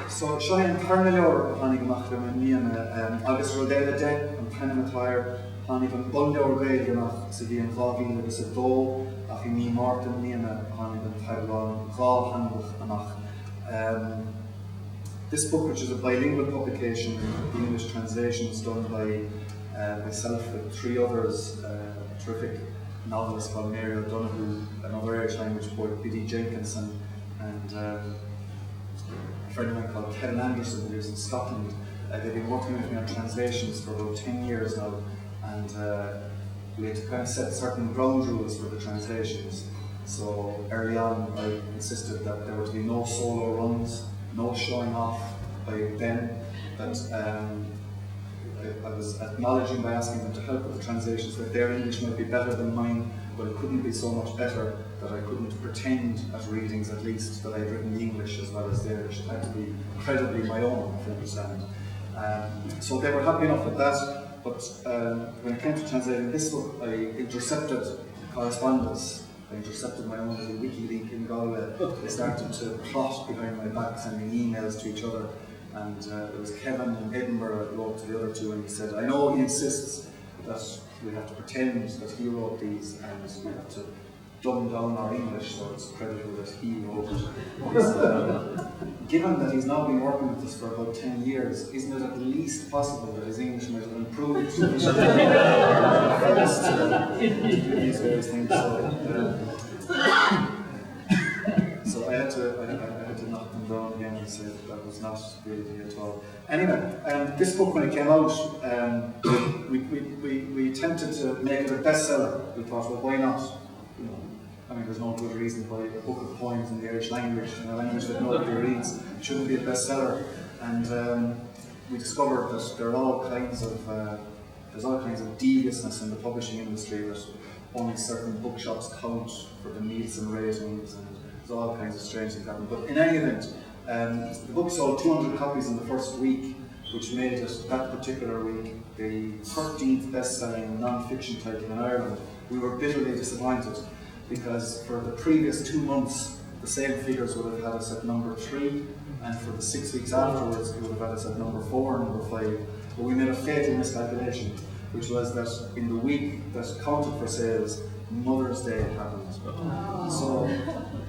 So Shine Carnelor Hannig Machdam and Nian August Rodella Deck and Penematire Hannig and Bundor Gayganach Sidian Vavi with a Do, Afimi Martin Niana Hannig and Taiwan, Val Hanbuch Anach. This book, which is a bilingual publication, the English translation is done by myself and three others, terrific novelist called Mary O'Donoghue, another Irish language poet, Biddy Jenkinson, and a friend of mine called Kevin Anderson, who lives in Scotland. They've been working with me on translations for about 10 years now, and we had to kind of set certain ground rules for the translations. So early on, I insisted that there would be no solo runs, no showing off by them, that I was acknowledging by asking them to help with the translations that their English might be better than mine, but it couldn't be so much better that I couldn't pretend at readings at least that I'd written the English as well as theirs. It had to be credibly my own, if you understand. So they were happy enough with that, but when it came to translating this book, I intercepted correspondence. I intercepted my own little WikiLeaks in Galway. They started to plot behind my back, sending emails to each other. And it was Kevin in Edinburgh that wrote to the other two, and he said, I know he insists that we have to pretend that he wrote these, and we have to dumb down our English so it's credible that he wrote it. Given that he's now been working with us for about 10 years, isn't it at least possible that his English might have improved? These various things. So I had to knock them down again and say that was not really at all. Anyway, this book, when it came out, we attempted to make it a bestseller. We thought, well, why not? You know, I mean, there's no good reason why a book of poems in the Irish language, in a language that nobody reads, shouldn't be a bestseller. And we discovered that there are all kinds of there's all kinds of deviousness in the publishing industry, that only certain bookshops count for the Nielsen ratings, and there's all kinds of strange things happen. But in any event, the book sold 200 copies in the first week, which made it, that particular week, the 13th best-selling non-fiction title in Ireland. We were bitterly disappointed, because for the previous 2 months, the same figures would have had us at number 3, and for the 6 weeks afterwards, it would have had us at number 4 and number 5. But we made a fatal miscalculation, which was that in the week that counted for sales, Mother's Day happened. So,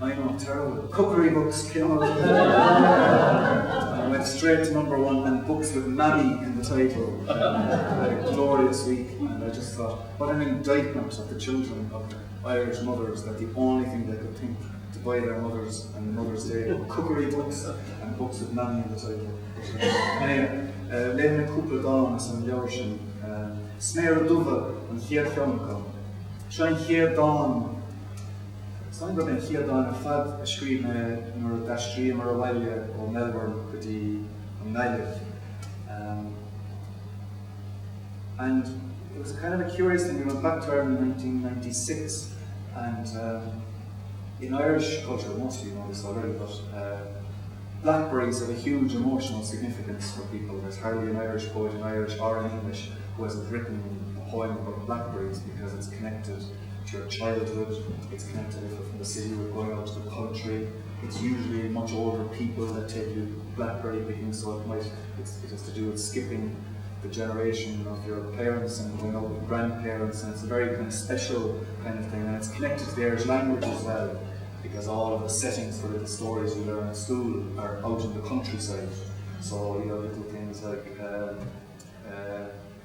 I know, terrible. Cookery books came out. I went straight to number 1, and books with Mammy in the title. A glorious week, and I just thought, what an indictment of the children of Irish mothers, that the only thing they could think to buy their mothers on Mother's Day were cookery books and books with Mammy in the title. Anyway, Lenin Cúpla Dawn is an Leorshin, Smear Duva and Chiad Fionco. Shine Chiad Dawn. Some of them Chiad Dawn a fad a screen nor Dastri Marawalia or Melbourne could he Malif. And it was kind of a curious thing. We went back to Ireland in 1996, and in Irish culture, most of you know this already, but blackberries have a huge emotional significance for people. There's hardly an Irish poet in Irish or in English who hasn't written a poem about blackberries, because it's connected to your childhood, it's connected, if you're from the city, we're going out to the country. It's usually much older people that take you blackberry picking, so it has to do with skipping the generation of your parents and going out with grandparents, and it's a very kind of special kind of thing, and it's connected to the Irish language as well, because all of the settings for the stories you learn at school are out in the countryside. So you have little things like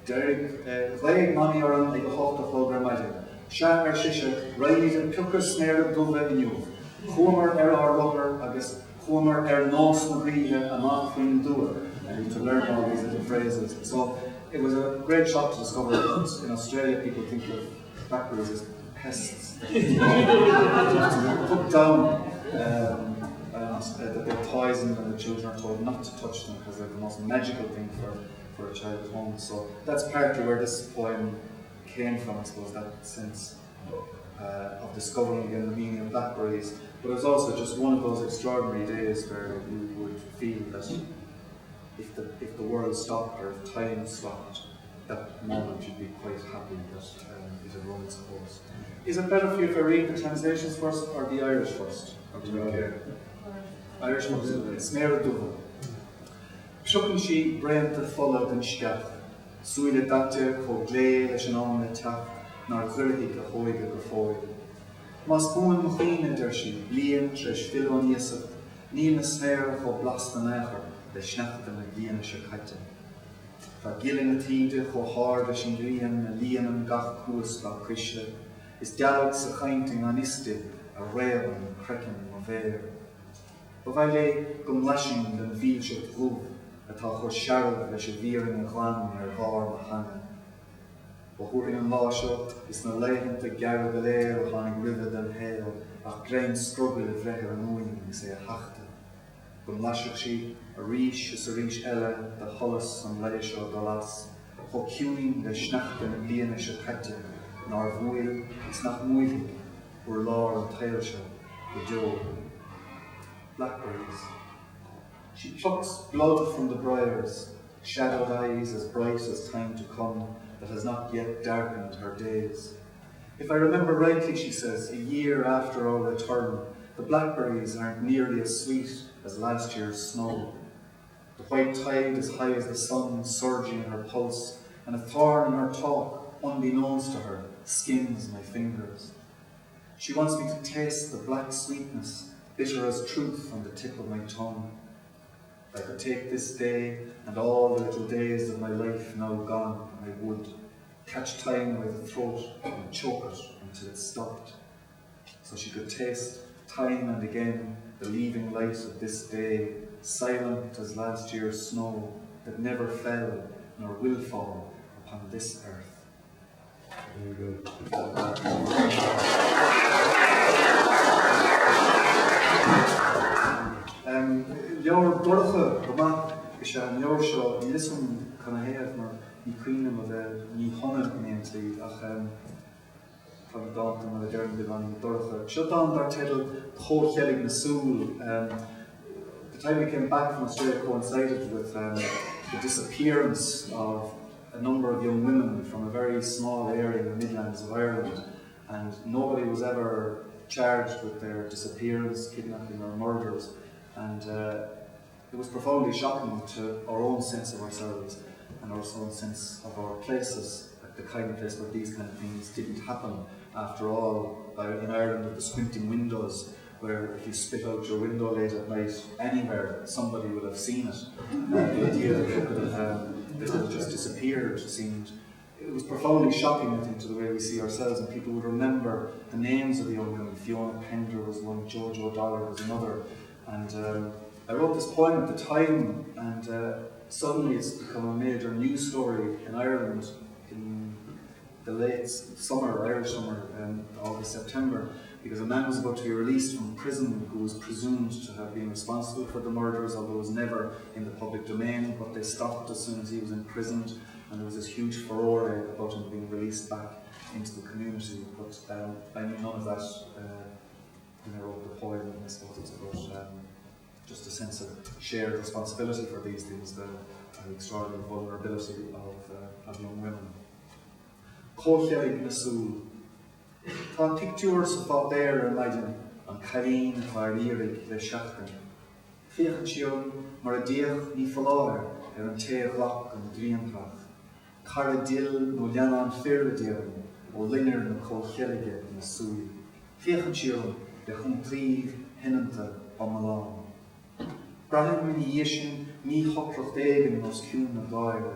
Derek, Vaig Mani Oran, like a hawk of Fulgur Magic, Shat Shisha, Riley and Tucker Snare Dove in you, Homer our Rubber, I guess Homer Nos Maria, and Mark Queen Doer. And to learn all these little phrases. So it was a great shock to discover that in Australia people think of blackberries as pests. To put down that they're poisoned, and the children are told not to touch them because they're the most magical thing for a child at home. So that's partly where this poem came from, I suppose, that sense of discovering again the meaning of blackberries. But it was also just one of those extraordinary days where you would feel that if the world stopped, or if time stopped, that moment you'd be quite happy that it had run its course. Is it better for you if I read the translations first or the Irish first? Or do you care? Irish first. Smear Duva. Siochan si breanta fola gan sceach, suile date cho glé leis an am le teach nar chuirthaí go chóige go fóig. Mas búin mo chuoine der si, blian treis fillón iasach, ní na snéir cho blastan éair le sneachta na bliana se caite. Tá gilin na tíide cho háir leis an rian na líanam gach cuas ba crisle, is deag sa chainting an iste a réaban crecin mo bhéir. Ba bhaile lé gom leising den bhíl se grúb, atá chur searad leis a bhíring a chlan ar bhar na hana. Ba thuairling an lá seo is na leitheanta gearad a léir a tháinig ribh den héal ach grein strugil a bhreithir an uing is é a heachta. Gom leisig si a ríis is a ríis eile de tholas an leis seo do las, cho ciúing le sneachta na bliana se caite, nar bhuail is nach muigh uair lár an tail seo go deo. Blackberries. She plucks blood from the briars, shadowed eyes as bright as time to come that has not yet darkened her days. If I remember rightly, she says, a year after our return, the blackberries aren't nearly as sweet as last year's snow. The white tide is high as the sun surging in her pulse, and a thorn in her talk, unbeknownst to her, skins my fingers. She wants me to taste the black sweetness, bitter as truth on the tip of my tongue. If I could take this day and all the little days of my life now gone, I would catch time by the throat and choke it until it stopped. So she could taste time and again the leaving light of this day, silent as last year's snow that never fell nor will fall upon this earth. Very good. Leor dorcha gomach is an leor seo ní lism chuna héamh mar ní cuineam a bheith ní honnaigh miontaí ach tá dáta mar a dearn bit an dorcha. Seo dan dar title Chomh-cheilg na Súl. The time we came back from Australia coincided with the disappearance of a number of young women from a very small area in the Midlands of Ireland, and nobody was ever charged with their disappearance, kidnapping or murders. And it was profoundly shocking to our own sense of ourselves and our own sense of our places, like the kind of place where these kind of things didn't happen. After all, in Ireland with the squinting windows, where if you spit out your window late at night anywhere, somebody would have seen it. The idea that it could have just disappeared seemed, it was profoundly shocking, I think, to the way we see ourselves, and people would remember the names of the young women. Fiona Pender was one, Jojo Dollar was another. And I wrote this poem at the time, and suddenly it's become a major news story in Ireland in the late summer, Irish summer, August, September, because a man was about to be released from prison who was presumed to have been responsible for the murders, although it was never in the public domain, but they stopped as soon as he was imprisoned, and there was this huge furore about him being released back into the community. But I knew none of that when I wrote the poem, and I suppose it's about just a sense of shared responsibility for these things, the extraordinary vulnerability of young women. Chomh-cheilg na Súl. Tá pictiúr sa fábéir an maidin an cailín atá rírig le seachtain. Fiochan siún mar a díoch ní foláir an téaghlach an dríonprach. Cara dill nó leanán fearla díoch ó linear na chomh-cheilge na Súl. Fiochan siún le chumtríomh hinanta am Brahim ní dhéisin ní chotrach dégan nos cún na dáire,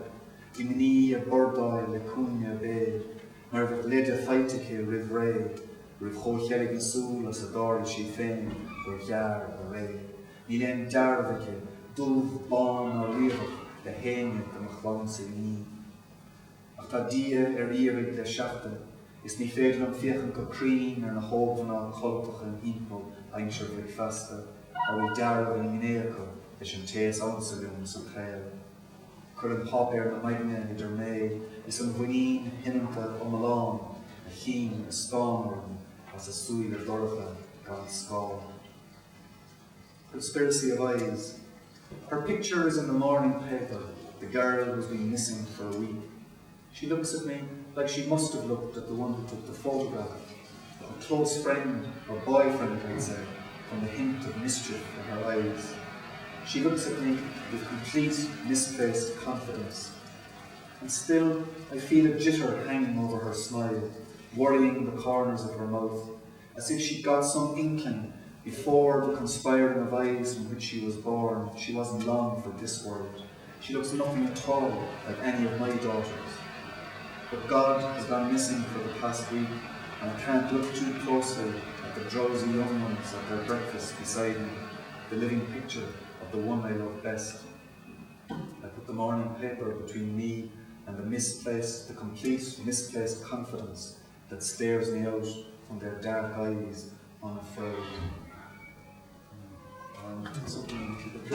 I ní a bordáil le cúne a béir, mar bheith leide feitice rih ré, rih chomh-cheilg na Súl as a dáir sí féin gur ghearr a ré. Ní léon dearbhaice, dulh bán a riamh le héine do mo chlann sa ní. Ach tá dia iarraidh le seachtain, is ní féidir an fiochan go crín ar na hóbhanna chultach an impó aimseir bheith festa, a bhfuil dearbh an minéacha leis an téas ansaún sa chail. Chur an páipéir na maidine idir mé is an bhuinín hinanta omlán, a chinn a stámran as a súil ar dorcha gan scáil. Conspiracy of eyes. Her picture is in the morning paper, the girl who's been missing for a week. She looks at me like she must have looked at the one who took the photograph, a close friend or boyfriend, I'd say, from the hint of mischief in her eyes. She looks at me with complete misplaced confidence. And still, I feel a jitter hanging over her smile, worrying the corners of her mouth, as if she'd got some inkling before the conspiring of eyes from which she was born. She wasn't long for this world. She looks nothing at all like any of my daughters. But God has gone missing for the past week, and I can't look too closely at the drowsy young ones at their breakfast beside me, the living picture of the one I love best. I put the morning paper between me and the complete misplaced confidence that stares me out from their dark eyes unafraid. Something to keep it